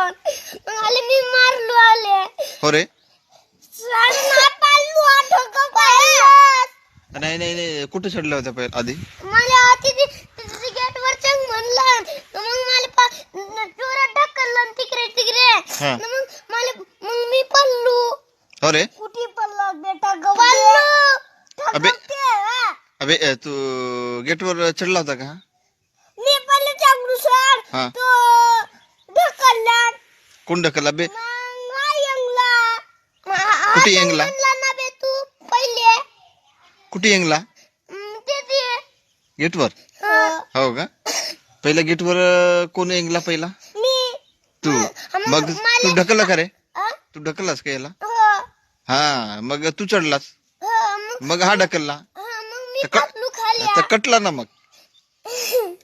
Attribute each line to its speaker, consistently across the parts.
Speaker 1: मग आले मी मारलो आले.
Speaker 2: हो रे.
Speaker 1: नाही पाळलो आठवतो पाळलं.
Speaker 2: नाही नाही नाही कुठे चढल्या होत्या पहिले आधी?
Speaker 1: मला तिथे गेट वर चंग म्हणलं मग मला जोरात ढकललं तिकडे तिकडे.
Speaker 2: हा.
Speaker 1: मग मी पडलो.
Speaker 2: हो रे.
Speaker 1: कुठे पडलो बेटा गवालो.
Speaker 2: अबे अबे तू गेटवर चढला होता का?
Speaker 1: मी पहिले चांगलू सर
Speaker 2: हा.
Speaker 1: तो ढकलला.
Speaker 2: कोण ढकलला बे?
Speaker 1: मग हा यंगला.
Speaker 2: कुठे यंगला?
Speaker 1: ना बे तू पहिले
Speaker 2: कुठे येंगला?
Speaker 1: ते
Speaker 2: गेटवर? हो का? पहिला गेटवर कोण येंगला पहिला?
Speaker 1: मी
Speaker 2: तू. मग तू ढकलला का रे? तू ढकललास का याला? हा मग तू चढलास. मग हा ढकलला.
Speaker 1: मग मी
Speaker 2: तर
Speaker 1: पडलो खाली.
Speaker 2: तर कटला ना मग.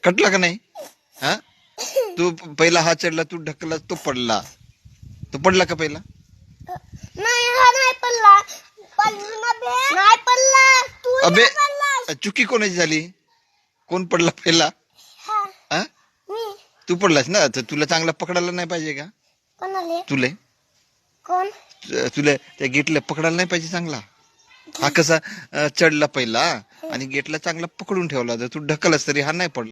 Speaker 2: कटला का नाही? हा तू पहिला हा चढला तू ढकलला तो पडला. तो पडला का पहिला?
Speaker 1: नाही हा नाही पडला. पडलो ना बे. नाही पडला. तू
Speaker 2: अबे
Speaker 1: पडलास.
Speaker 2: चुकी कोणाची झाली? कोण पडला पहिला? हा
Speaker 1: मी.
Speaker 2: तू पडलास ना. तर तुला चांगला पकडायला नाही पाहिजे का?
Speaker 1: कोणाले?
Speaker 2: तुले
Speaker 1: कोण?
Speaker 2: तुला त्या गेटला पकडायला नाही पाहिजे चांगला? हा कसा चढला पहिला आणि गेटला चांगला पकडून ठेवला तर तू ढकलस तरी हा नाही पडला.